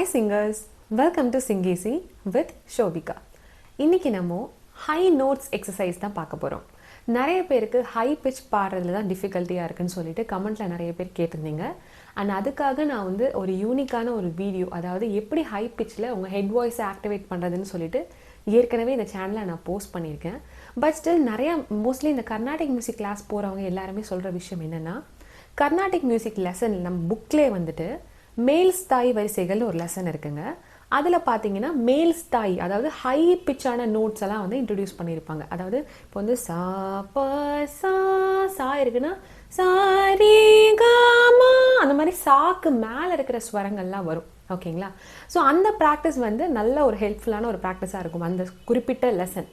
Hi singers, welcome to Singisi with Shobika. இன்னைக்கு நம்ம high notes exercise தான் பார்க்க போகிறோம். நிறைய பேருக்கு ஹை பிச் பாடுறதுல தான் டிஃபிகல்ட்டியாக இருக்குன்னு சொல்லிட்டு கமெண்ட்டில் நிறைய பேர் கேட்டிருந்தீங்க. அண்ட் அதுக்காக நான் வந்து ஒரு யூனிக்கான ஒரு வீடியோ, அதாவது எப்படி ஹை பிச்சில் உங்கள் ஹெட் வாய்ஸை ஆக்டிவேட் பண்ணுறதுன்னு சொல்லிட்டு ஏற்கனவே இந்த சேனலில் நான் போஸ்ட் பண்ணியிருக்கேன். பட் ஸ்டில் நிறையா மோஸ்ட்லி இந்த கர்நாடிக் மியூசிக் கிளாஸ் போகிறவங்க எல்லாருமே சொல்கிற விஷயம் என்னென்னா, கர்நாடிக் மியூசிக் லெசன் நம்ம புக்லேயே வந்துட்டு மேல் ஸ்தாய் வரிசைகள் ஒரு லெசன் இருக்குங்க. அதில் பார்த்தீங்கன்னா மேல் ஸ்தாய், அதாவது ஹை பிச்சான நோட்ஸ் எல்லாம் வந்து இன்ட்ரடியூஸ் பண்ணியிருப்பாங்க. அதாவது இப்போ வந்து சா ப சா இருக்குன்னா சாரி காமா, அந்த மாதிரி சாக்கு மேலே இருக்கிற ஸ்வரங்கள்லாம் வரும். ஓகேங்களா? ஸோ அந்த ப்ராக்டிஸ் வந்து நல்ல ஒரு ஹெல்ப்ஃபுல்லான ஒரு ப்ராக்டிஸாக இருக்கும் அந்த குறிப்பிட்ட லெசன்.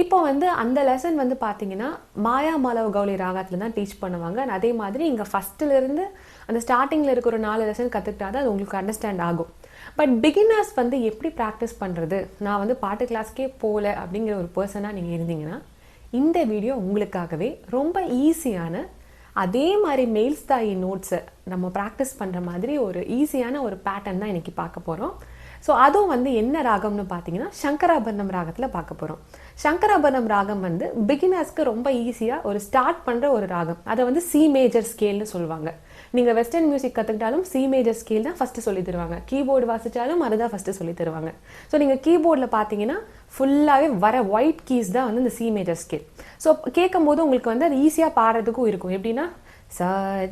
இப்போ வந்து அந்த லெசன் வந்து பார்த்தீங்கன்னா மாயா மாலவ கௌளி ராகத்தில் தான் டீச் பண்ணுவாங்க. அதே மாதிரி இங்கே ஃபஸ்ட்டிலேருந்து அந்த ஸ்டார்டிங்கில் இருக்கிற ஒரு 4 லெசன் கற்றுக்கிட்டா தான் அது உங்களுக்கு அண்டர்ஸ்டாண்ட் ஆகும். பட் பிகினர்ஸ் வந்து எப்படி ப்ராக்டிஸ் பண்ணுறது, நான் வந்து பாட்டு கிளாஸ்க்கே போகல அப்படிங்கிற ஒரு பர்சனாக நீங்கள் இருந்தீங்கன்னா இந்த வீடியோ உங்களுக்காகவே ரொம்ப ஈஸியான, அதே மாதிரி மேல் ஸ்தாயி நோட்ஸை நம்ம ப்ராக்டிஸ் பண்ணுற மாதிரி ஒரு ஈஸியான ஒரு பேட்டர்ன் தான் இன்றைக்கி பார்க்க போகிறோம். ஸோ அதுவும் வந்து என்ன ராகம்னு பார்த்தீங்கன்னா சங்கராபரணம் ராகத்தில் பார்க்க போகிறோம். சங்கராபரணம் ராகம் வந்து பிகினர்ஸ்க்கு ரொம்ப ஈஸியாக ஒரு ஸ்டார்ட் பண்ணுற ஒரு ராகம். அதை வந்து சி மேஜர் ஸ்கேல்னு சொல்லுவாங்க. நீங்கள் வெஸ்டர்ன் மியூசிக் கற்றுக்கிட்டாலும் சி மேஜர் ஸ்கேல் தான் ஃபஸ்ட்டு சொல்லி தருவாங்க. கீபோர்டு வாசித்தாலும் அதுதான் ஃபஸ்ட்டு சொல்லி தருவாங்க. ஸோ நீங்கள் கீபோர்டில் பார்த்தீங்கன்னா ஃபுல்லாகவே வர ஒயிட் கீஸ் தான் வந்து இந்த சி மேஜர் ஸ்கேல். ஸோ கேட்கும் போது உங்களுக்கு வந்து அது ஈஸியாக பாடுறதுக்கும் இருக்கும். எப்படின்னா ச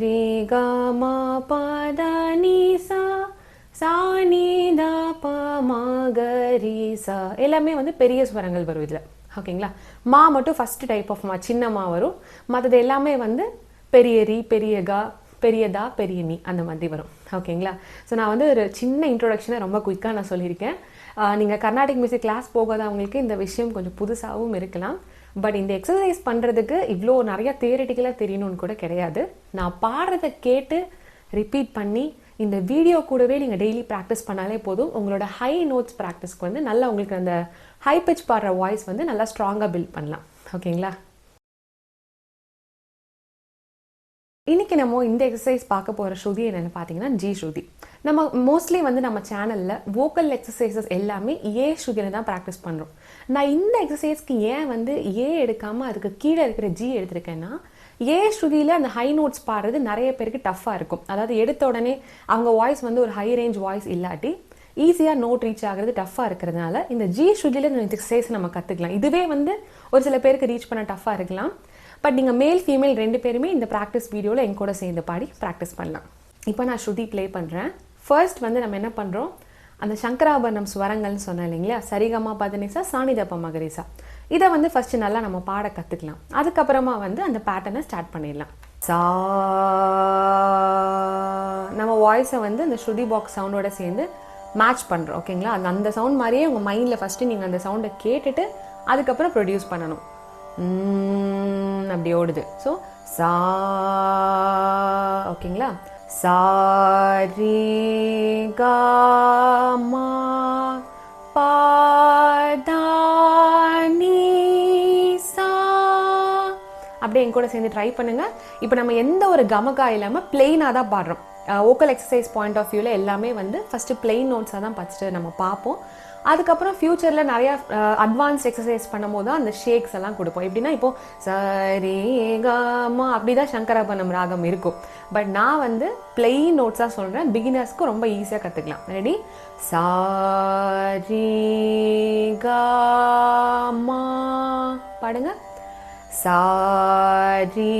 ரே க ம ப த நீ சா சா நீ த ப ம க ரி சா, எல்லாமே வந்து பெரிய ஸ்வரங்கள் வரும் இதில். ஓகேங்களா? மா மட்டும் ஃபஸ்ட்டு டைப் ஆஃப் மா, சின்ன மா வரும். மற்றது எல்லாமே வந்து பெரிய ரி, பெரிய கா, பெரியதா, பெரிய நீ, அந்த மாதிரி வரும். ஓகேங்களா? ஸோ நான் வந்து ஒரு சின்ன இன்ட்ரோடக்ஷனை ரொம்ப குயிக்காக நான் சொல்லியிருக்கேன். நீங்கள் கர்நாடிக் மியூசிக் கிளாஸ் போகாதவங்களுக்கு இந்த விஷயம் கொஞ்சம் புதுசாகவும் இருக்கலாம். பட் இந்த எக்ஸசைஸ் பண்ணுறதுக்கு இவ்வளோ நிறையா தியரிட்டிக்கலாக தெரியணும்னு கூட கிடையாது. நான் பாடுறதை கேட்டு ரிப்பீட் பண்ணி இந்த வீடியோ கூடவே நீங்கள் டெய்லி ப்ராக்டிஸ் பண்ணாலே போதும். உங்களோட ஹை நோட்ஸ் ப்ராக்டிஸ்க்கு வந்து நல்லா உங்களுக்கு அந்த ஹை பிச் பாடுற வாய்ஸ் வந்து நல்லா ஸ்ட்ராங்காக பில்ட் பண்ணலாம். ஓகேங்களா? இன்றைக்கி நம்ம இந்த எக்ஸசைஸ் பார்க்க போகிற ஸ்ருதி என்னென்னு பார்த்தீங்கன்னா ஜி ஸ்ருதி. நம்ம மோஸ்ட்லி வந்து நம்ம சேனலில் வோக்கல் எக்ஸசைசஸ் எல்லாமே ஏ ஸ்ருதியில் தான் ப்ராக்டிஸ் பண்ணுறோம். நான் இந்த எக்ஸசைஸ்க்கு ஏன் வந்து ஏ எடுக்காமல் அதுக்கு கீழே இருக்கிற ஜி எடுத்திருக்கேன்னா, ஏ ஸ்ருதியில் அந்த ஹை நோட்ஸ் பாடுறது நிறைய பேருக்கு டஃப்பாக இருக்கும். அதாவது எடுத்த உடனே அவங்க வாய்ஸ் வந்து ஒரு ஹை ரேஞ்ச் வாய்ஸ் இல்லாட்டி ஈஸியாக நோட் ரீச் ஆகிறது டஃப்பாக இருக்கிறதுனால இந்த ஜி ஸ்ருதியில் இந்த எக்ஸசைஸ் நம்ம கற்றுக்கலாம். இதுவே வந்து ஒரு சில பேருக்கு ரீச் பண்ண டஃப்பாக இருக்கலாம். பட் நீங்கள் மேல் ஃபீமேல் 2 பேருமே இந்த ப்ராக்டிஸ் வீடியோவில் என் கூட சேர்ந்து பாடி ப்ராக்டிஸ் பண்ணலாம். இப்போ நான் ஸ்ருதி ப்ளே பண்ணுறேன். ஃபர்ஸ்ட் வந்து நம்ம என்ன பண்ணுறோம், அந்த சங்கராபரணம் ஸ்வரங்கள்னு சொன்னேன் இல்லைங்களா, சரிகமா பதனிசா சாணிதப்ப மகரிசா, இதை வந்து ஃபஸ்ட்டு நல்லா நம்ம பாட கற்றுக்கலாம். அதுக்கப்புறமா வந்து அந்த பேட்டர்னை ஸ்டார்ட் பண்ணிடலாம். சா, நம்ம வாய்ஸை வந்து அந்த ஸ்ருதி பாக்ஸ் சவுண்டோட சேர்ந்து மேட்ச் பண்ணுறோம். ஓகேங்களா? அந்த சவுண்ட் மாதிரியே உங்கள் மைண்டில் ஃபஸ்ட்டு நீங்கள் அந்த சவுண்டை கேட்டுட்டு அதுக்கப்புறம் ப்ரொடியூஸ் பண்ணணும். அப்படி ஓடுது. ஸோ சா, ஓகேங்களா? சா ரே கா மா பா தா நீ சா, அப்படியே என் கூட சேர்ந்து ட்ரை பண்ணுங்க. இப்போ நம்ம எந்த ஒரு கமகா இல்லாமல் பிளெயினாக தான் பாடுறோம். வோக்கல் எக்ஸசைஸ் பாயிண்ட் ஆஃப் வியூவில் எல்லாமே வந்து ஃபஸ்ட்டு பிளெயின் நோட்ஸாக தான் ஃபஸ்ட்டு நம்ம பார்ப்போம். அதுக்கப்புறம் ஃப்யூச்சரில் நிறையா அட்வான்ஸ்ட் எக்ஸசைஸ் பண்ணும்போது தான் அந்த ஷேக்ஸ் எல்லாம் கொடுப்போம். எப்படின்னா இப்போது சரி கமா அப்படி தான் சங்கராபரணம் ராகம் இருக்கும். பட் நான் வந்து பிளெயின் நோட்ஸாக சொல்கிறேன், பிகினர்ஸ்க்கு ரொம்ப ஈஸியாக கற்றுக்கலாம். ரெடி? சாரி கமா பாடுங்க. சாரி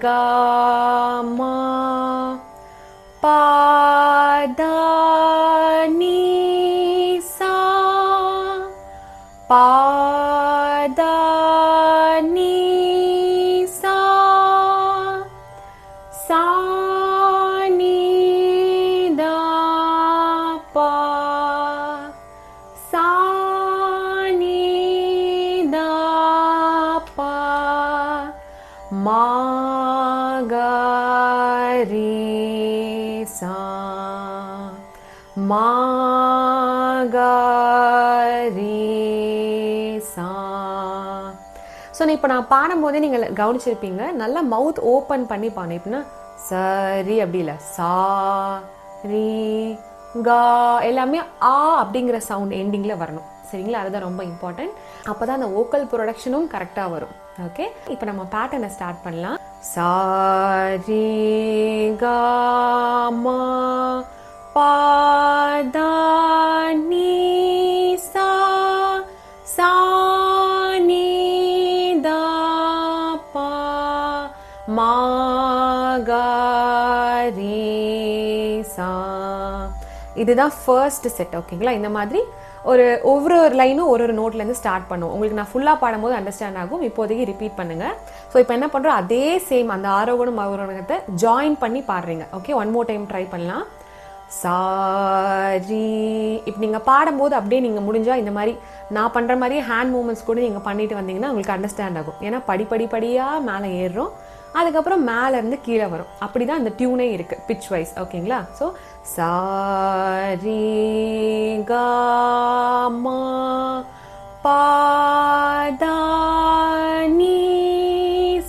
கமா பாதா நீ சா பாதா நீ சா சா நீ தா பா சா நீ தா பா மா க ரி சா மா க ரி சா. ஸோ இப்போ நான் பாடும்போதே நீங்கள் கவனிச்சிருப்பீங்க, நல்லா மவுத் ஓப்பன் பண்ணி பாடு. எப்படின்னா சரி அப்படி இல்லை, சா ரீ கா எல்லாமே ஆ அப்படிங்கிற சவுண்ட் எண்டிங்கில் வரணும். சரிங்களா? அதுதான் ரொம்ப இம்பார்ட்டன்ட். அப்போ தான் அந்த வோக்கல் ப்ரொடக்ஷனும் கரெக்டாக வரும். ஓகே, இப்போ நம்ம பேட்டர்னை ஸ்டார்ட் பண்ணலாம். சா ரி கா மா பா தா நீ சா சா நீ தா பா மா கா ரி சா. இதுதான் ஃபர்ஸ்ட் செட். ஓகேங்களா? இந்த மாதிரி ஒவ்வொரு லைனும் ஒரு நோட்லேருந்து ஸ்டார்ட் பண்ணுவோம். உங்களுக்கு நான் ஃபுல்லாக பாடும்போது அண்டர்ஸ்டாண்ட் ஆகும். இப்போதைக்கு ரிப்பீட் பண்ணுங்க. ஸோ இப்போ என்ன பண்ணுறோம், அதே சேம் அந்த ஆரோகணம் அவரோகணத்தை ஜாயின் பண்ணி பாடுறீங்க. Okay, one more time try பண்ணலாம். சாரி. இப்போ நீங்கள் பாடும்போது அப்படியே நீங்கள் முடிஞ்சால் இந்த மாதிரி நான் பண்ணுற மாதிரியே ஹேண்ட் மூமெண்ட்ஸ் கூட நீங்கள் பண்ணிட்டு வந்தீங்கன்னா உங்களுக்கு அண்டர்ஸ்டாண்ட் ஆகும். ஏன்னா படிப்படியாக மேலே ஏறுறோம், அதுக்கப்புறம் மேலே இருந்து கீழே வரும். அப்படி தான் இந்த டியூனே இருக்குது பிட்ச் வைஸ். ஓகேங்களா? ஸோ சா ரி கா மா பா தா நீ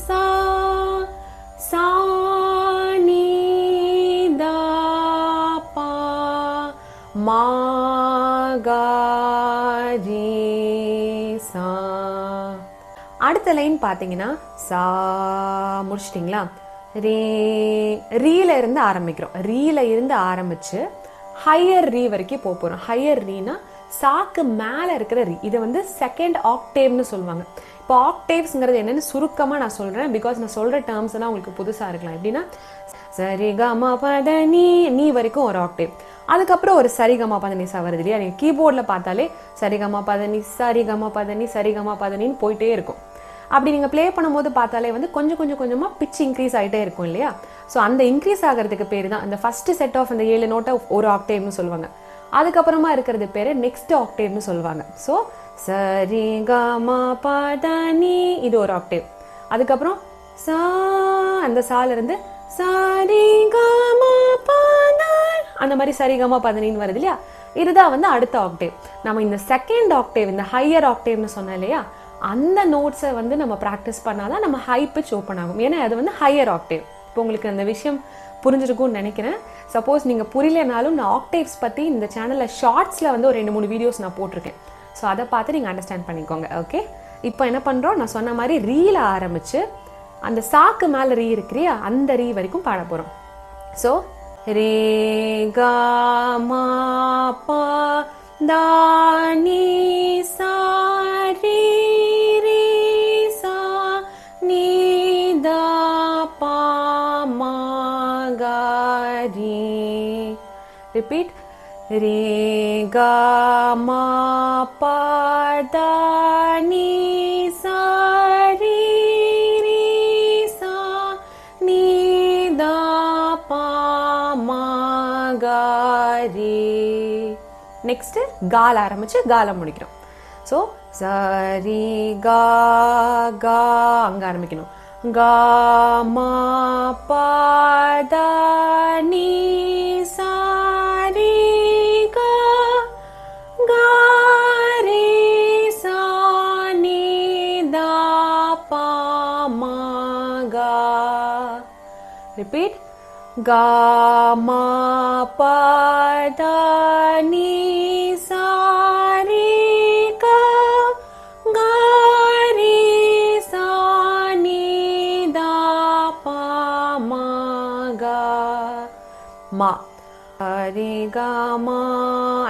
சா சா நீ தா பா மா கா ரி சா. அடுத்த லைன் பார்த்தீங்கன்னா சா முடிச்சிட்டிங்களா? ரீல இருந்து ஆரம்பிக்கிறோம். ரீல இருந்து ஆரம்பிச்சு ஹையர் ரீ வரைக்கும் போகிறோம். ஹையர் ரீனா சாக்கு மேலே இருக்கிற ரீ. இதை வந்து செகண்ட் ஆக்டேவ்னு சொல்லுவாங்க. இப்போ ஆக்டேவ்ஸ்ங்கிறது என்னன்னு சுருக்கமாக நான் சொல்கிறேன், பிகாஸ் நான் சொல்கிற டேர்ம்ஸ் எல்லாம் உங்களுக்கு புதுசாக இருக்கலாம். எப்படின்னா சரி கமா பத நீ வரைக்கும் ஒரு ஆக்டேவ், அதுக்கப்புறம் ஒரு சரிகமா பதனி சா வருது இல்லையா? நீங்கள் கீபோர்டில் பார்த்தாலே சரிகமா பதனி சரிகமா பதனி சரிகமா பதனின்னு போயிட்டே இருக்கும். அப்படி நீங்கள் ப்ளே பண்ணும்போது பார்த்தாலே வந்து கொஞ்சம் கொஞ்சமாக பிட்ச் இன்க்ரீஸ் ஆகிட்டே இருக்கும் இல்லையா? ஸோ அந்த இன்க்ரீஸ் ஆகிறதுக்கு பேர் தான் அந்த ஃபஸ்ட்டு செட் ஆஃப் அந்த 7 நோட்டை ஒரு ஆக்டேவ்னு சொல்லுவாங்க. அதுக்கப்புறமா இருக்கிறது பேர் நெக்ஸ்ட் ஆக்டேவ்னு சொல்லுவாங்க. ஸோ சரி கமா பதனி இது ஒரு ஆக்டேவ். அதுக்கப்புறம் சா அந்த சாலிருந்து சரி கமா பத அந்த மாதிரி சரிகமா பதனின்னு வருது இல்லையா? இதுதான் வந்து அடுத்த ஆக்டேவ். நம்ம இந்த செகண்ட் ஆக்டேவ் இந்த ஹையர் ஆக்டேவ்னு சொன்னோம் இல்லையா? அந்த நோட்ஸை வந்து நம்ம ப்ராக்டிஸ் பண்ணாதான் நம்ம ஹை பிட்ச் ஓப்பன் ஆகும். ஏன்னா அது வந்து ஹையர் ஆக்டேவ். இப்போ உங்களுக்கு அந்த விஷயம் புரிஞ்சிருக்கும்னு நினைக்கிறேன். சப்போஸ் நீங்கள் புரியலனாலும் நான் ஆக்டேவ்ஸ் பற்றி இந்த சேனலில் ஷார்ட்ஸில் வந்து ஒரு 2-3 வீடியோஸ் நான் போட்டிருக்கேன். ஸோ அதை பார்த்து நீங்கள் அண்டர்ஸ்டாண்ட் பண்ணிக்கோங்க. ஓகே, இப்போ என்ன பண்ணுறோம், நான் சொன்ன மாதிரி ரீல ஆரம்பித்து அந்த சாக்கு மேலே ரீ இருக்கிறியா அந்த ரீ வரைக்கும் பாட போகிறோம். ஸோ ரே கா மா பா தா நீ சா ரீ ரீ சா நீ தா பா மா கா ரி. ரிப்பீட். ரே கா மா பா தா நீ சா ரீ ரீ சா நீ தா பா மா கா ரி. நெக்ஸ்ட் கால ஆரம்பிச்சு கால முடிக்கிறோம். ஸோ சரி கா கா அங்கே ஆரம்பிக்கணும். கா மா பா தா நீ சா ரீ கா கா ரீ சா நீ தா பா மா கா. ரிப்பீட். கா மா பா தா நீ சா ரீ கா கா ரீ சா நீ தா பா மா கா மா ரே கா மா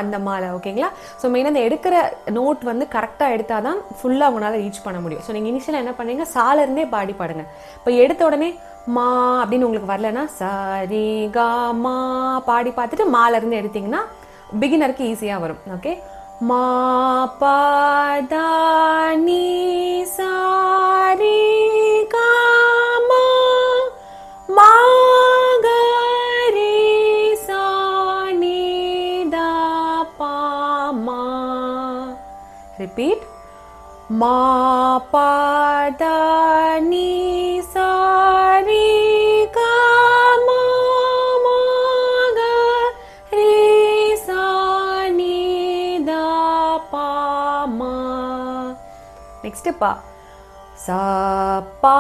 அந்த மாலை. ஓகேங்களா? ஸோ மெயினாக அந்த எடுக்கிற நோட் வந்து கரெக்டாக எடுத்தால் தான் ஃபுல்லாக அவங்களால ரீச் பண்ண முடியும். ஸோ நீங்கள் இனிஷியலாக என்ன பண்ணுறீங்க, சாலிருந்தே பாடி பாடுங்க. இப்போ எடுத்த உடனே மா அப்படின்னு உங்களுக்கு வரலன்னா சரி கா மா பாடி பார்த்துட்டு மாலேருந்து எடுத்தீங்கன்னா பிகினருக்கு ஈஸியாக வரும். ஓகே, மா பா தா நீ சா ரீ கா மா மா கா ரீ சா நீ தா பா மா. ரிப்பீட். மா பா தா நீ சா ரீ கா மா மா கா ரீ சா நீ தா பா மா. நெக்ஸ்ட் பா சா பா.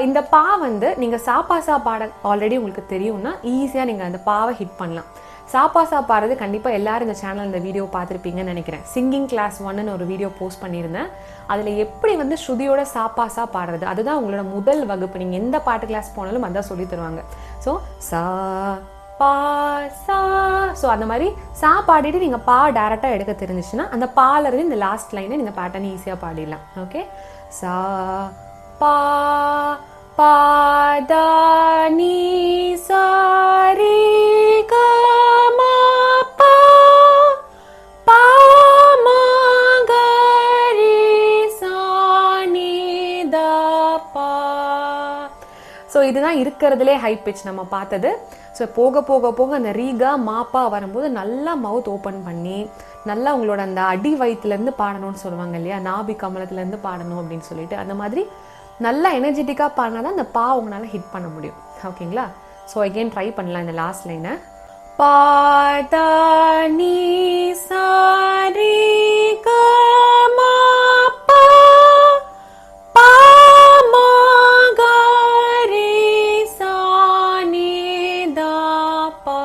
இந்த பா வந்து நீங்கள் சாப்பா சா பாட ஆல்ரெடி உங்களுக்கு தெரியும்னா ஈஸியாக நீங்கள் அந்த பாவை ஹிட் பண்ணலாம். சாப்பா சா பாடுறது கண்டிப்பாக எல்லாரும் இந்த சேனல் இந்த வீடியோ பார்த்துருப்பீங்கன்னு நினைக்கிறேன். சிங்கிங் கிளாஸ் 1ன்னு ஒரு வீடியோ போஸ்ட் பண்ணியிருந்தேன். அதில் எப்படி வந்து ஸ்ருதியோட சாப்பா சா பாடுறது, அதுதான் உங்களோட முதல் வகுப்பு. நீங்கள் எந்த பாட்டு கிளாஸ் போனாலும் அதான் சொல்லி தருவாங்க. ஸோ சா பா சா, ஸோ அந்த மாதிரி சா பாடிட்டு நீங்கள் பா டேரெக்டாக எடுக்க தெரிஞ்சிச்சுன்னா அந்த பாலேருந்து இந்த லாஸ்ட் லைனை நீங்கள் பேட்டர்ன் ஈஸியாக பாடிடலாம். ஓகே, சா பா பா தா நீ சா ரே கா மா பா பா மா கா ரே சா நீ தா பா. ஸோ இதுதான் இருக்கிறதுலே ஹை பிச் நம்ம பார்த்தது. ஸோ போக போக போக அந்த ரீகா மாப்பா வரும்போது நல்லா மவுத் ஓப்பன் பண்ணி நல்லா உங்களோட அந்த அடி வயிற்றுலேருந்து பாடணும்னு சொல்லுவாங்க இல்லையா, நாபி கமலத்துலேருந்து பாடணும் அப்படின்னு சொல்லிட்டு, அந்த மாதிரி நல்லா எனர்ஜெட்டிக்காக பாடினா தான் அந்த பா உங்களால் ஹிட் பண்ண முடியும். ஓகேங்களா? ஸோ அகெயின் ட்ரை பண்ணலாம் இந்த லாஸ்ட் லைனை. பா தா நீ சா ரே கா மா பா பா மா கா ரே சா நீ தா பா.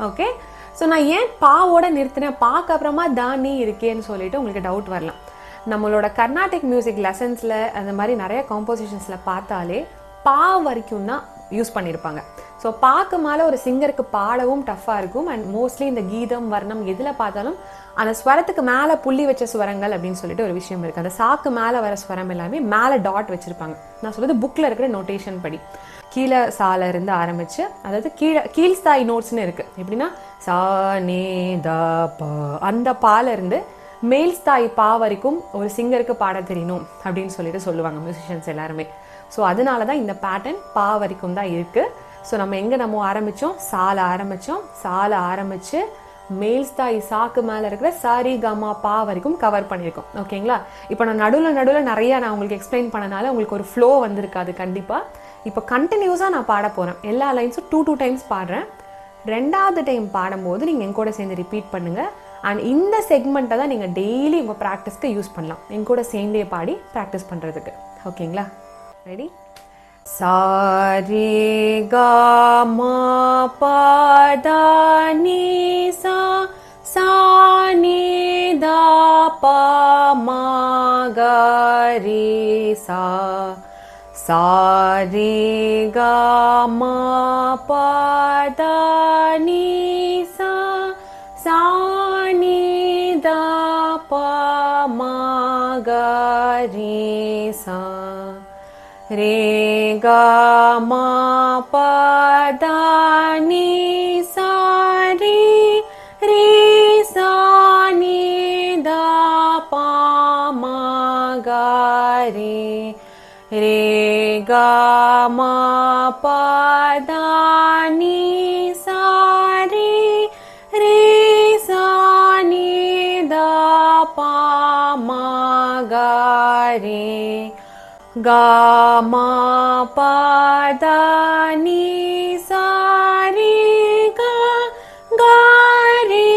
ஓகே, ஸோ நான் ஏன் பாவோட நிறுத்தினேன், பாக்கு அப்புறமா தானி இருக்கேன்னு சொல்லிட்டு உங்களுக்கு டவுட் வரலாம். நம்மளோட கர்நாடிக் மியூசிக் லெசன்ஸில் அந்த மாதிரி நிறைய காம்போசிஷன்ஸில் பார்த்தாலே பா வரைக்கும் தான் யூஸ் பண்ணியிருப்பாங்க. ஸோ பாக்கு மேலே ஒரு சிங்கருக்கு பாடவும் டஃப்பாக இருக்கும். அண்ட் மோஸ்ட்லி இந்த கீதம் வர்ணம் எதில் பார்த்தாலும் அந்த ஸ்வரத்துக்கு மேலே புள்ளி வச்ச ஸ்வரங்கள் அப்படின்னு சொல்லிட்டு ஒரு விஷயம் இருக்குது. அந்த சாக்கு மேலே வர ஸ்வரம் எல்லாமே மேலே டாட் வச்சுருப்பாங்க. நான் சொல்கிறது புக்கில் இருக்கிற நோட்டேஷன் படி கீழே சால இருந்து ஆரம்பித்து, அதாவது கீழ்ஸ்தாய் நோட்ஸ்னு இருக்குது. எப்படின்னா சா நே தா பா, அந்த பால இருந்து மேல் ஸ்தாய் பா வரைக்கும் ஒரு சிங்கருக்கு பாட தெரியணும் அப்படின்னு சொல்லிட்டு சொல்லுவாங்க மியூசிஷியன்ஸ் எல்லாருமே. ஸோ அதனால தான் இந்த பேட்டர்ன் பா வரைக்கும் தான் இருக்குது. ஸோ நம்ம எங்கே நம்ம ஆரம்பித்தோம், சால ஆரம்பித்து மேல் ஸ்தாய் சாக்கு மேலே இருக்கிற சாரி கமா பா வரைக்கும் கவர் பண்ணியிருக்கோம். ஓகேங்களா? இப்போ நான் நடுவில் நிறையா நான் உங்களுக்கு எக்ஸ்பிளைன் பண்ணனால உங்களுக்கு ஒரு ஃப்ளோ வந்திருக்காது கண்டிப்பாக. இப்போ கண்டினியூஸாக நான் பாட போகிறேன். எல்லா லைன்ஸும் 2 டைம்ஸ் பாடுறேன். 2வது டைம் பாடும்போது நீங்கள் என் கூட சேர்ந்து ரிப்பீட் பண்ணுங்கள். அண்ட் இந்த செக்மெண்ட்டை தான் நீங்கள் டெய்லி உங்கள் ப்ராக்டிஸ்க்கு யூஸ் பண்ணலாம், என் கூட சேர்ந்தே பாடி ப்ராக்டிஸ் பண்ணுறதுக்கு. ஓகேங்களா? ரெடி? சா ரே கா மா பா தா நீ சா சா நீ தா பா மா கா ரே சா சா ரே கா மா பா தா நீ சா சா நீ தா பா மா கா ரே சா ரே கா மா பா தா நீ சா ரே ரே சா நீ தா பா மா கா ரே ரே கா மா பா தா நீ சா ரே ரே சா நீ தா பா மா கா ரே கா மா பா தா நீ சா ரே கா கா ரே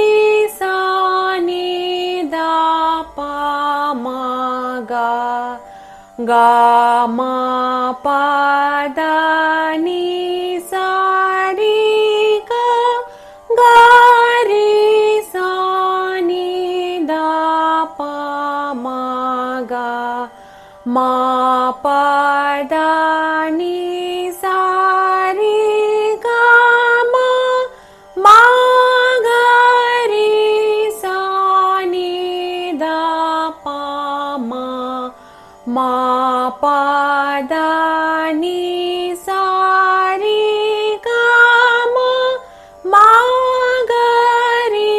சா நீ தா பா மா கா கா மா பா தா நீ சா ரே கா கா ரே சா நீ தா பா மா கா மா பா தா நீ சா ரே கா மா மா கா ரே சா நீ தா பா மா மா பா தா நீ சா ரே கா மா மா கா ரே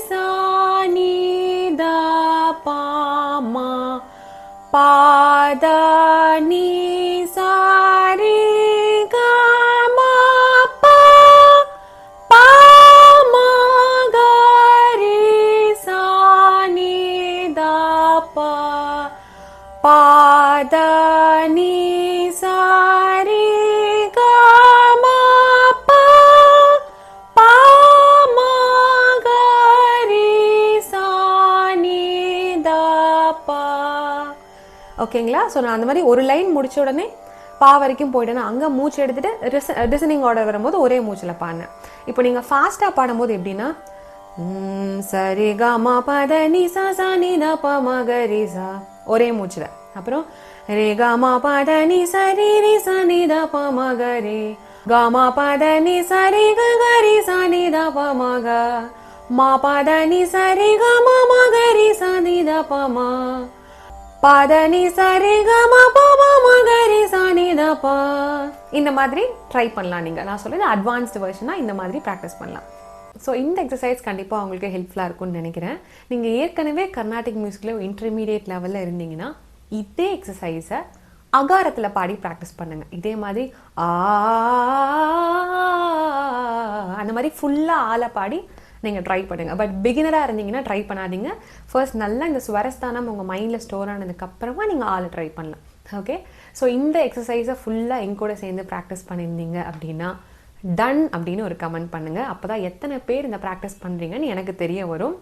சா நீ தா பா மா பா தா நீ சா ரே கா மா பா பா மா கா ரே சா நீ தா பா பா தா நீ சா ரே கா மா பா பா மா கா ரே சா நீ தா பா. ஓகேங்களா? ஸோ நான் அந்த மாதிரி ஒரு லைன் முடிச்ச உடனே பா வரைக்கும் போயிட்டேன்னா அங்கே மூச்சு எடுத்துகிட்டு லிசனிங் ஆர்டர் வரும்போது ஒரே மூச்சில் பாடினேன். இப்போ நீங்கள் ஃபாஸ்ட்டாக பாடும்போது எப்படின்னா சரி க ம பத நி சா சா நி த ப ம க ரி சா ஒரே மூச்சில். அப்புறம் ரே க ம பத நி சரி ரி சா நி த ப ம க ரே க ம பத நி சரி க க ரி சா நி த ப ம க ம பத நி சரி க ம ம க ரி சா நி த ப ம பத நி சரி க ம ப ம ம க ரி சா நி த ப. இந்த மாதிரி ட்ரை பண்ணலாம். நீங்கள் நான் சொல்கிறது அட்வான்ஸ்டு வெர்ஷனாக இந்த மாதிரி ப்ராக்டிஸ் பண்ணலாம். ஸோ இந்த எக்ஸசைஸ் கண்டிப்பாக உங்களுக்கு ஹெல்ப்ஃபுல்லாக இருக்கும்னு நினைக்கிறேன். நீங்கள் ஏற்கனவே கர்நாடிக் மியூசிக்கில் இன்டர்மீடியேட் லெவலில் இருந்தீங்கன்னா இதே எக்ஸசைஸை அகாரத்தில் பாடி ப்ராக்டிஸ் பண்ணுங்கள். இதே மாதிரி அந்த மாதிரி ஃபுல்லாக ஆளை பாடி நீங்கள் ட்ரை பண்ணுங்கள். பட் பிகினராக இருந்தீங்கன்னா ட்ரை பண்ணாதீங்க. ஃபர்ஸ்ட் நல்லா இந்த ஸ்வரஸ்தானம் உங்கள் மைண்டில் ஸ்டோர் ஆனதுக்கப்புறமா நீங்கள் ஆளை ட்ரை பண்ணலாம். ஓகே, ஸோ இந்த எக்ஸசைஸை ஃபுல்லாக என் கூட சேர்ந்து ப்ராக்டிஸ் பண்ணியிருந்தீங்க அப்படின்னா டன் அப்படின்னு ஒரு கமெண்ட் பண்ணுங்கள். அப்போ தான் எத்தனை பேர் இந்த ப்ராக்டிஸ் பண்ணுறீங்கன்னு எனக்கு தெரிய வரும்.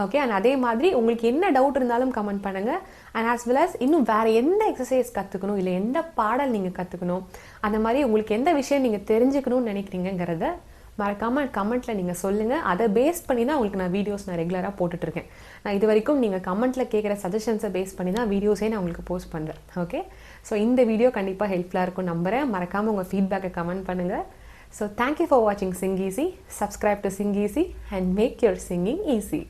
ஓகே, அண்ட் அதே மாதிரி உங்களுக்கு என்ன டவுட் இருந்தாலும் கமெண்ட் பண்ணுங்கள். அண்ட் ஆஸ் வெல் அஸ் இன்னும் வேறு எந்த எக்ஸசைஸ் கற்றுக்கணும், இல்லை எந்த பாடல் நீங்கள் கற்றுக்கணும், அந்த மாதிரி உங்களுக்கு எந்த விஷயம் நீங்கள் தெரிஞ்சுக்கணும்னு நினைக்கிறீங்கிறத மறக்காமல் கமெண்ட்டில் நீங்கள் சொல்லுங்கள். அதை பேஸ் பண்ணி தான் உங்களுக்கு நான் வீடியோஸ் ரெகுலராக போட்டுட்ருக்கேன். நான் இது வரைக்கும் நீங்கள் கமெண்ட்டில் கேட்குற சஜஷன்ஸை பேஸ் பண்ணி தான் வீடியோஸே நான் உங்களுக்கு போஸ்ட் பண்ணுறேன். ஓகே, ஸோ இந்த வீடியோ கண்டிப்பாக ஹெல்ப்ஃபுல்லாக இருக்கும் நம்புகிறேன். மறக்காமல் உங்கள் ஃபீட்பேக்கை கமெண்ட் பண்ணுங்கள். So thank you for watching Sing Easy. Subscribe to Sing Easy and make your singing easy.